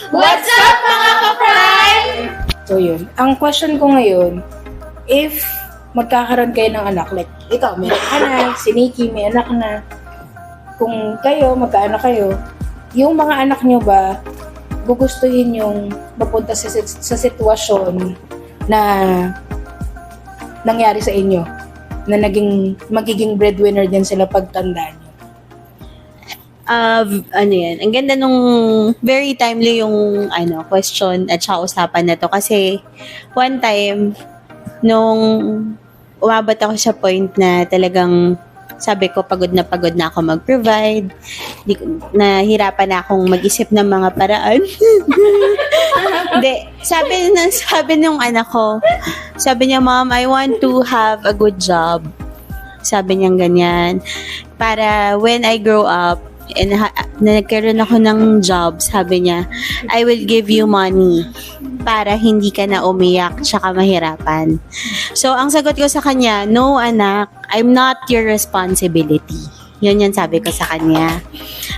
What's up mga ka-prime? So yun, ang question ko ngayon, if magkakaroon kayo ng anak, like ikaw, may anak, si Nikki, may anak na, kung kayo, magkaanak kayo, yung mga anak nyo ba, gugustuhin yung mapunta sa sitwasyon na nangyari sa inyo, na magiging breadwinner din sila pagtanda nyo? Ano yan, ang ganda nung very timely yung question at saka usapan na to kasi one time nung umabot ako sa point na talagang sabi ko pagod na ako mag-provide, nahirapan na akong mag-isip ng mga paraan. Hindi, sabi nung anak ko, sabi niya, Mom, I want to have a good job. Sabi niya ganyan. Para when I grow up, and nagkaroon ako ng job, sabi niya, I will give you money para hindi ka na umiyak tsaka mahirapan. So, ang sagot ko sa kanya, no anak, I'm not your responsibility. Yun sabi ko sa kanya.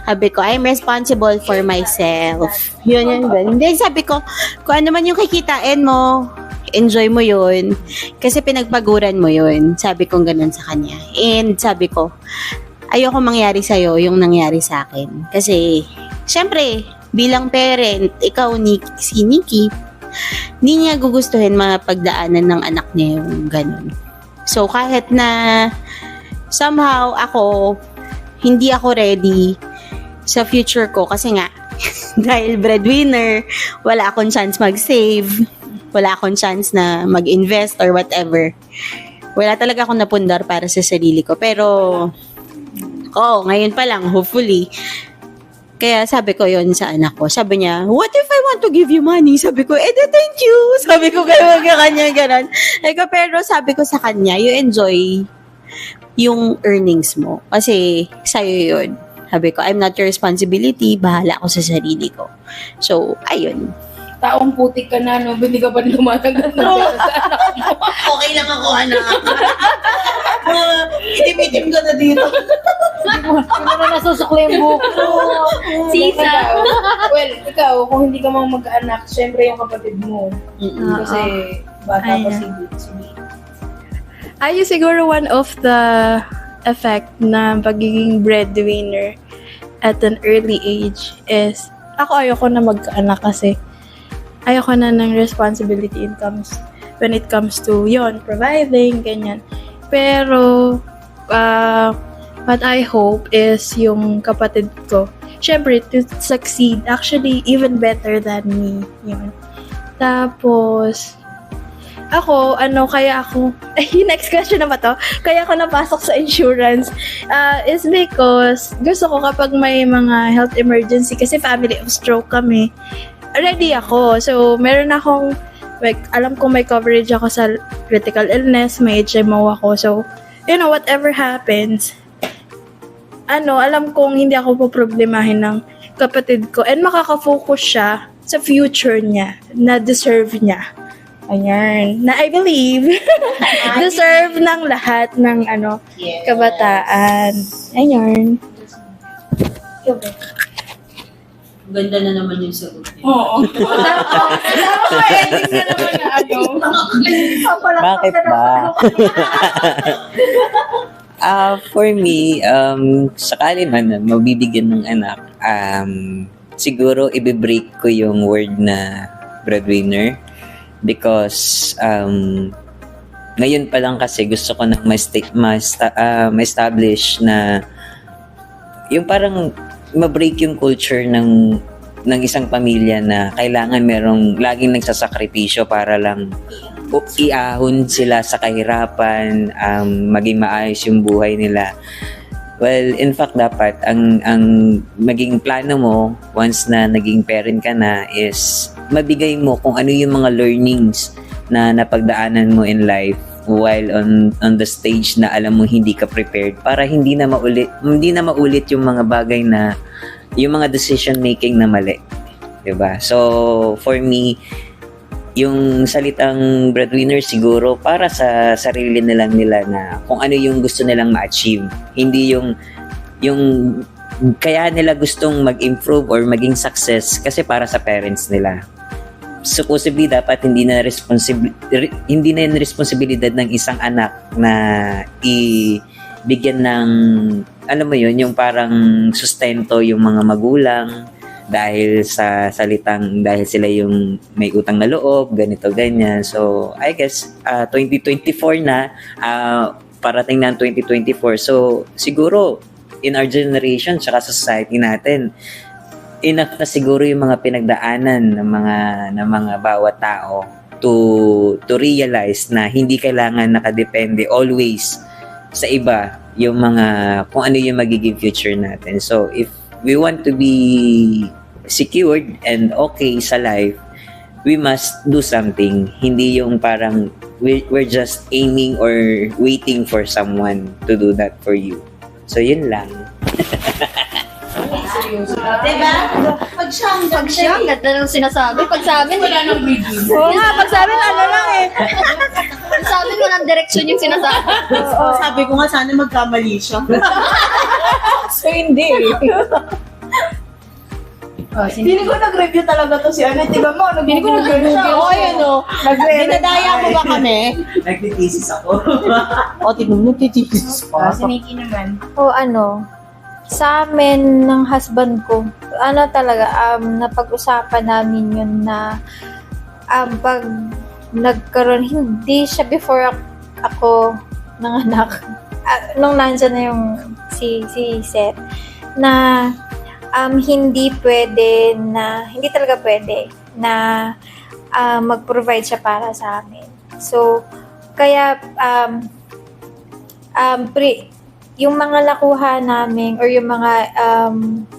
Sabi ko, I'm responsible for myself. Yun. Hindi, sabi ko, kung ano man yung kikitain mo, enjoy mo yun. Kasi pinagpaguran mo yun. Sabi ko ganun sa kanya. And sabi ko, ayoko mangyari sa'yo yung nangyari sa akin. Kasi, syempre, bilang parent, ikaw, si Nikki, hindi niya gugustuhin mapagdaanan ng anak niya yung ganun. So, kahit na somehow hindi ako ready sa future ko kasi nga, dahil breadwinner, wala akong chance mag-save, wala akong chance na mag-invest or whatever. Wala talaga akong napundar para sa sarili ko. Pero, ngayon pa lang, hopefully. Kaya sabi ko yon sa anak ko. Sabi niya, what if I want to give you money? Sabi ko, thank you. Sabi ko, ganyan. Pero sabi ko sa kanya, you enjoy yung earnings mo. Kasi sa'yo yun. Sabi ko, I'm not your responsibility. Bahala ako sa sarili ko. So, ayun. Taong putik ka na, no? Hindi ka pa lumatanggap ng pera sa anak mo. Okay lang ako, anak. Itim-itim ka na dito. Hindi mo nasusukli yung buhok mo. Sisa. Well, ikaw, kung hindi ka mang mag-anak, syempre yung kapatid mo. Kasi bata pa si B. Ayun siguro one of the effect na pagiging breadwinner at an early age is ayoko na magkaanak kasi ayoko na ng responsibility when it comes to providing, ganyan. Pero, what I hope is yung kapatid ko, syempre, to succeed, actually, even better than me. Yun. Tapos, next question na ba to? Kaya ako napasok sa insurance is because gusto ko kapag may mga health emergency, kasi family of stroke kami, ready ako. So, meron akong, alam kong may coverage ako sa critical illness, may HMO ako. So, whatever happens, alam kong hindi ako poproblemahin ng kapatid ko and makaka-focus siya sa future niya, na deserve niya. Ayan. Na I believe, deserve ng lahat ng kabataan. Ayan. Ganda na naman yung sagot. Oo. Ending na naman na Bakit ba? For me, sakali man na mabibigyan ng anak, siguro i-break ko yung word na breadwinner because ngayon pa lang kasi gusto ko nang ma-establish na yung parang ma-break yung culture ng isang pamilya na kailangan merong laging nagsasakripisyo para lang iahon sila sa kahirapan, maging maayos yung buhay nila. Well, in fact, dapat ang maging plano mo once na naging parent ka na is mabigay mo kung ano yung mga learnings na napagdaanan mo in life while on the stage na alam mo hindi ka prepared para hindi na maulit yung mga bagay na yung mga decision making na mali, 'di ba? So for me, yung salitang breadwinner siguro para sa sarili nila na kung ano yung gusto nilang ma-achieve, hindi yung kaya nila gustong mag-improve or maging success kasi para sa parents nila. Supposedly dapat hindi na yung responsibilidad ng isang anak na ibigyan ng alam mo yun, yung parang sustento yung mga magulang dahil sa salitang dahil sila yung may utang na loob, ganito ganyan. So I guess 2024 na, parating na ang 2024. So siguro in our generation tsaka sa society natin, enough na siguro yung mga pinagdaanan ng mga bawat tao to realize na hindi kailangan nakadepende always sa iba yung mga kung ano yung magiging future natin. So if we want to be secured and okay sa life, we must do something. Hindi yung parang we're just aiming or waiting for someone to do that for you. So yun lang. Diba? Pag siyang, Ganda ng sinasabi. Pag sa amin, wala nang begin. Oo nga, pag sabi ano lang eh. Pag sa amin, walang direksyon yung sinasabi. sabi ko nga sana magkamali siya. So, hindi. Hindi ko nag-review talaga to si ano. Diba mo, Hindi ko nag-review siya. Oo, ayan o. Dinadaya mo ba kami? Nagtitisis ako. O, tignan mo, tititis pa. Si Nikki naman. O ano, sa amin ng husband ko, ano talaga, napag-usapan namin yun na pag nagkaroon, hindi siya before ako nanganak. Nung nandyan na yung si Seth, na hindi talaga pwede na mag-provide siya para sa amin. So, kaya yung mga nakuha namin or yung mga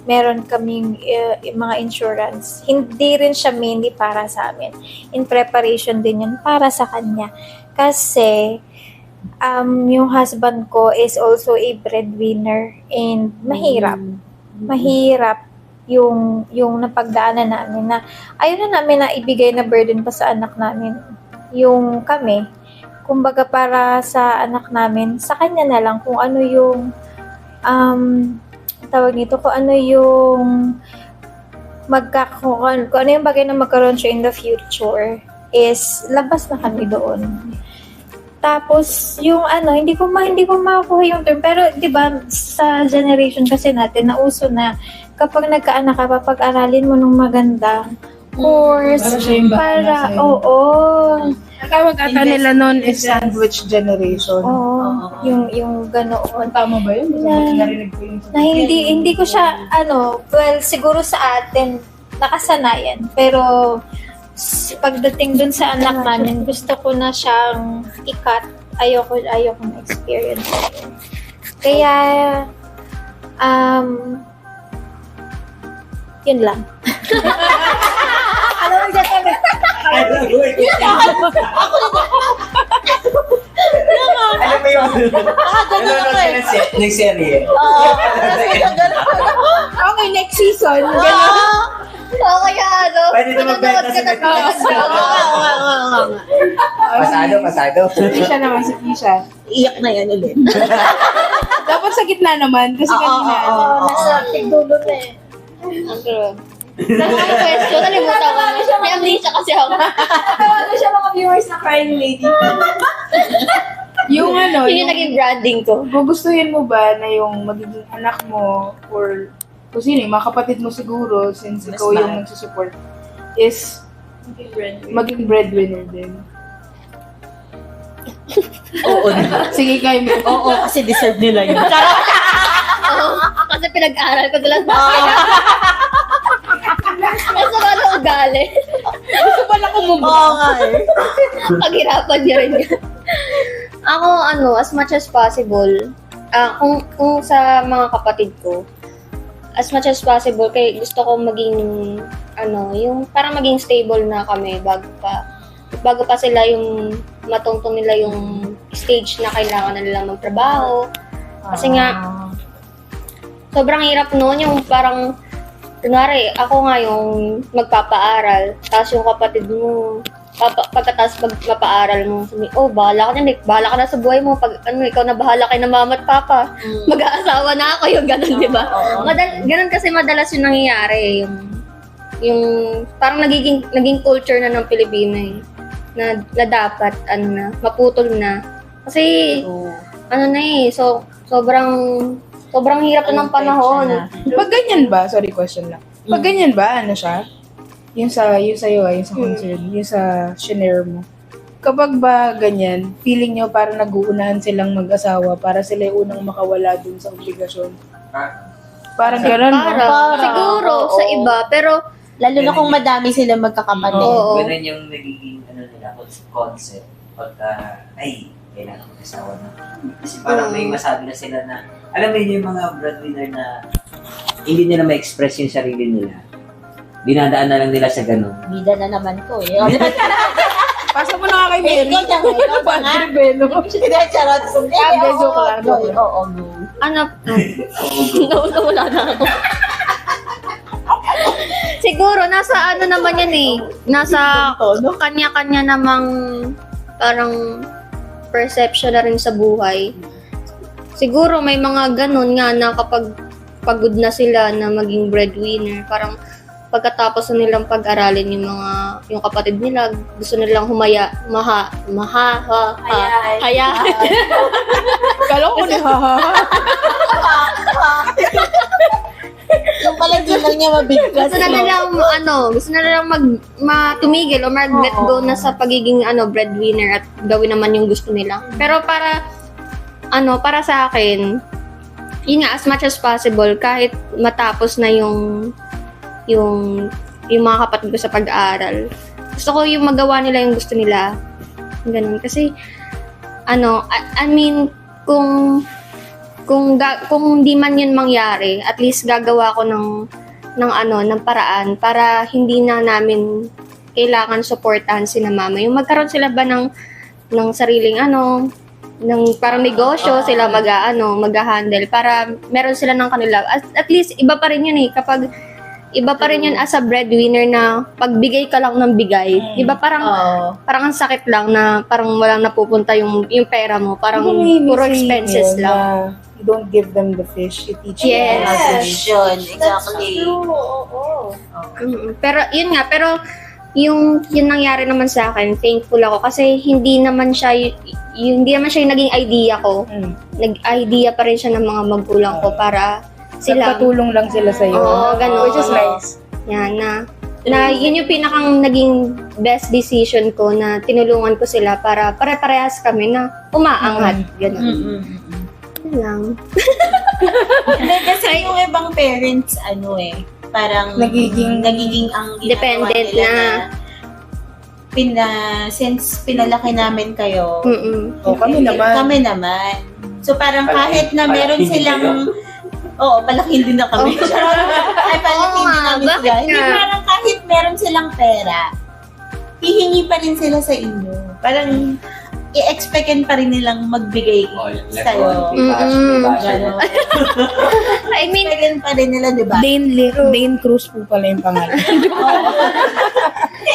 meron kaming mga insurance, hindi rin siya mainly para sa amin. In preparation din yun para sa kanya. Kasi yung husband ko is also a breadwinner and mahirap yung napagdaanan namin na ayaw na namin na ibigay na burden pa sa anak namin yung kami. Kumbaga para sa anak namin, sa kanya na lang kung ano yung tawag nito, kung ano yung kung ano yung bagay na magkaroon siya in the future is labas na kami doon. Tapos yung hindi ko makuha yung term, pero 'di ba sa generation kasi natin nauso na kapag nagkaanak ka, pag-aralin mo ng maganda course para Tawag ata nila noon is sandwich generation. yung ganoon. Tama ba yun? Narinig ko yun. Na hindi ko siya siguro sa atin nakasanayan, pero pagdating dun sa anak namin, gusto ko na siyang i-cut. Ayoko na experience yun. Kaya yun lang. Ano ang sasabi? Alam mo yun? Nanonood ka ng serye. Okay, next season. Kaya Pwede na magbenta sa Netflix. Pasado. Kisha naman, si Kisha. Iyak na yan ulit. Dapat sa gitna naman, kasi kanina. Nasa tigdulo na eh. Nasa question, nalimutan ko. May amnesia kasi ako. Ano siya mga viewers na crying lady? Yung Yun yung naging branding ko. gugustuhin mo ba na yung magiging anak mo or kung sino, yung mga kapatid mo siguro, since ikaw yung nagsusupport, is maging breadwinner din. Oo. Sige, kayo mo. Oo, kasi deserve nila yun. Kasi pinag-aral ko sila sa Nasa ano ugali. Gusto pala kumubra. Oo nga eh. Paghirapan niya rin yun. Ako, as much as possible, kung sa mga kapatid ko, as much as possible, kaya gusto ko maging, yung parang maging stable na kami bago pa sila yung matungtong nila yung stage na kailangan na nila magtrabaho. Kasi nga, sobrang hirap noon yung parang, kunwari, ako nga yung magpapaaral, tapos yung kapatid mo, pagkatapos magpapaaral mo, sabi, bahala ka na, bahala ka na sa buhay mo. Pag ikaw na bahala kay na mama at papa, mag-aasawa na ako, yung ganun, di ba? Ganun kasi madalas yung nangyayari, yung parang naging culture na ng Pilipino na dapat, maputol na. Kasi, sobrang hirap na ng panahon. Pag ganyan ba, sorry, question lang. Pag ganyan ba, siya? Yung sa'yo, yung sa concern, yung sa shinare mo. Kapag ba ganyan, feeling nyo parang nag-uunahan silang mag-asawa para sila yung unang makawala dun sa obligasyon? Parang gano'n, Siguro, sa iba, pero Lalo na kung madami sila magkakapatid. Oo. Ganun yung nagiging nila, concept. Pagka, kailangan mag-asawa na. Kasi parang may masabi na sila na, alam mo yun yung mga breadwinner na hindi nila ma-express yung sarili nila. Dinadaan na lang nila sa ganun. Bida na naman ko eh. Pasa mo na nga kay Mary. Ikaw na nga. Hindi, charot. Joke lang. Oo. Wala na ako. Siguro, nasa naman yan nasa kanya-kanya namang parang perception na rin sa buhay. Siguro, may mga ganun nga na kapag pagod na sila na maging breadwinner, parang pagkatapos na nilang pag-aralin yung kapatid nila, gusto nilang haya. Kala ko ni Yung pala di lang niya mabigkas. Gusto na nilang tumigil o mag-let go na sa pagiging breadwinner at gawin naman yung gusto nila. Pero para sa akin, yun nga, as much as possible, kahit matapos na yung mga kapatid ko sa pag-aaral, gusto ko yung magawa nila yung gusto nila. Ganun. Kasi, kung di man yun mangyari, at least gagawa ko ng paraan para hindi na namin kailangan suportahan sina mama. Yung magkaroon sila ba ng sariling ng parang negosyo sila mag-handle para meron sila ng kanila. At least iba pa rin yun kapag iba pa rin yun as a breadwinner na pagbigay ka lang ng bigay. Diba parang ang sakit lang na parang walang napupunta yung pera mo. Parang puro expenses lang. You don't give them the fish, you teach them Yes. how to fish. Yun, exactly. Pero yun nga, yung nangyari naman sa akin, thankful ako kasi hindi naman siya yung naging idea ko. Nag-idea pa rin siya ng mga magulang ko para sila Nagpatulong lang sila sa'yo. Oo, ganun. Which is nice. yan na yun yung pinakang naging best decision ko na tinulungan ko sila para pare-parehas kami na umaangat. Ganun. Yun lang. Hindi, kasi yung ibang parents, parang Nagiging ang ginagawa Dependent nila na. Since pinalaki namin kayo, kami naman. kami naman. So parang kahit na meron silang palakin din na kami. Ay, palakin din namin bakit sila. Hindi, nga? parang kahit meron silang pera, hihingi pa rin sila sa inyo. Parang, i-expectin pa rin nilang magbigay sa'yo. Gano'n. I mean, Expectin pa rin nila, di ba? Dane Cruz po pala yung pangalan.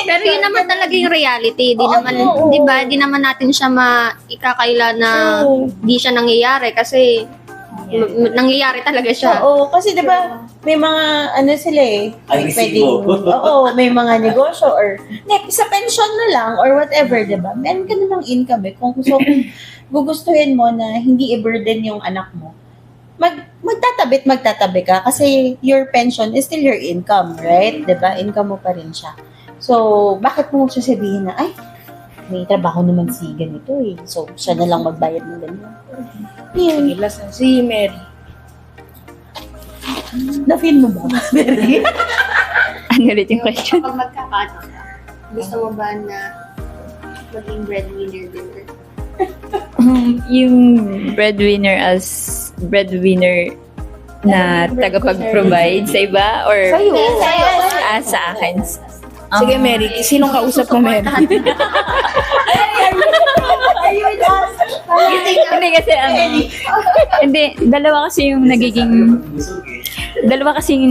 pero yun naman talaga yung reality. Di ba? Di naman natin siya ikakaila na di siya nangyayari kasi nangyayari talaga siya. Oo, kasi di ba may mga sila Agresibo. may mga negosyo or sa pension na lang or whatever, di ba? Meron ka namang income Kung gugustuhin mo na hindi i-burden yung anak mo, magtatabi ka kasi your pension is still your income, right? Di ba? Income mo pa rin siya. So, bakit mo sasabihin na, may trabaho naman si ganito So, siya na lang magbayad ng ganito. Sige, last na. Si Mary. Na-feel mo ba, Mary? Ano ulit yung question? Kapag magkakaanak ka, gusto mo ba na maging breadwinner din? Yung breadwinner as breadwinner na tagapag-provide sa iba or Sa'yo. sa akin? Sige, Mary. Sinong kausap mo, Mary? Hindi kasi dalawa kasi yung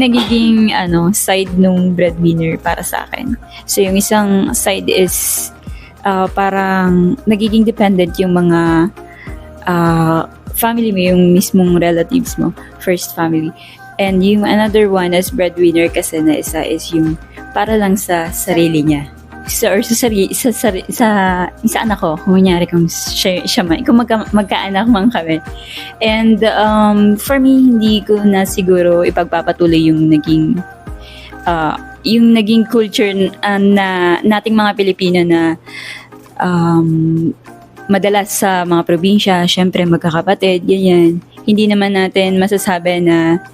nagiging side nung breadwinner para sa akin. So yung isang side is parang nagiging dependent yung mga family mo, yung mismong relatives mo, first family. And yung another one as breadwinner kasi na isa is yung para lang sa sarili niya. Sa anak ko, kung kunyari kung siya man, kung magkaanak man kami. And for me, hindi ko na siguro ipagpapatuloy yung naging culture na nating mga Pilipino na madalas sa mga probinsya, syempre magkakapatid, ganyan. Hindi naman natin masasabi na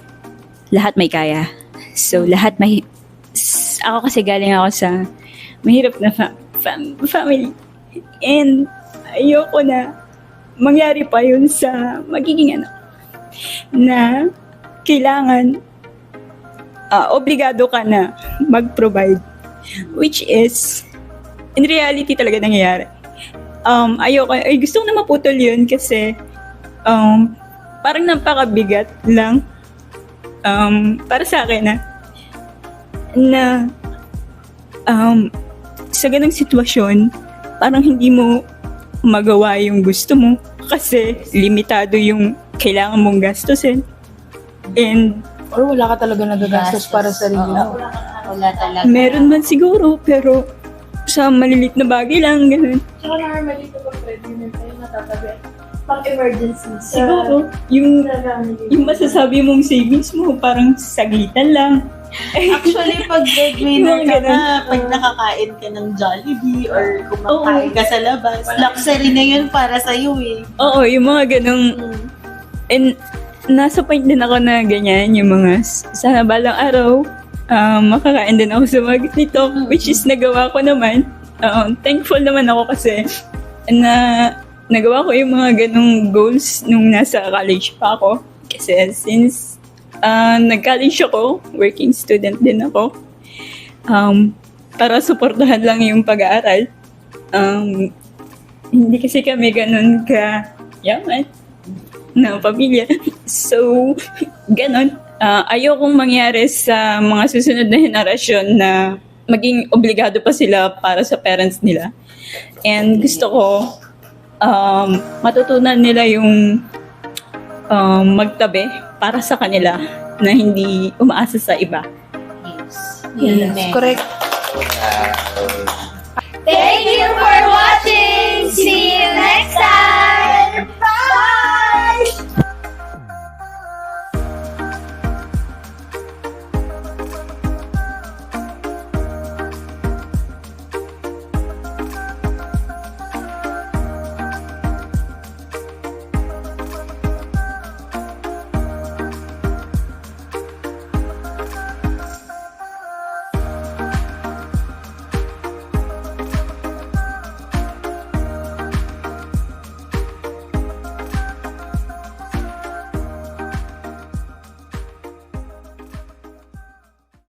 lahat may kaya. So, lahat may... Ako kasi galing ako sa mahirap na family. And ayoko na mangyari pa yun sa magiging anak. Na kailangan obligado ka na mag-provide. Which is, in reality talaga nangyayari. Gusto ko na maputol yun kasi parang napakabigat lang para sa akin na sa ganang sitwasyon, parang hindi mo magawa yung gusto mo kasi limitado yung kailangan mong gastusin. And Or wala ka talaga nagagastos para sa sarili mo. Wala talaga. meron man siguro, pero sa malilit na bagay lang, ganun. Tsaka normally ito pag pregnant tayo natatabi. Pang emergency. Siguro, yung masasabi mong savings mo, parang sagitan lang. Actually, pag breadwinner ka Ganun. na, pag nakakain ka ng Jollibee or kumakain ka sa labas, luxury na yun para sa'yo eh. Oo, yung mga ganong... And nasa point din ako na ganyan, yung mga sana balang araw, makakain din ako sa mga ganito, which is nagawa ko naman. Thankful naman ako kasi na nagawa ko yung mga ganong goals nung nasa college pa ako. Kasi since nag-college ako, working student din ako, para suportahan lang yung pag-aaral. Hindi kasi kami ganun ka-yaman na pamilya. So, ganun. Ayokong mangyari sa mga susunod na henerasyon na maging obligado pa sila para sa parents nila. And gusto ko matutunan nila yung magtabi para sa kanila na hindi umaasa sa iba. Yes, correct. Thank you for watching! See you next time!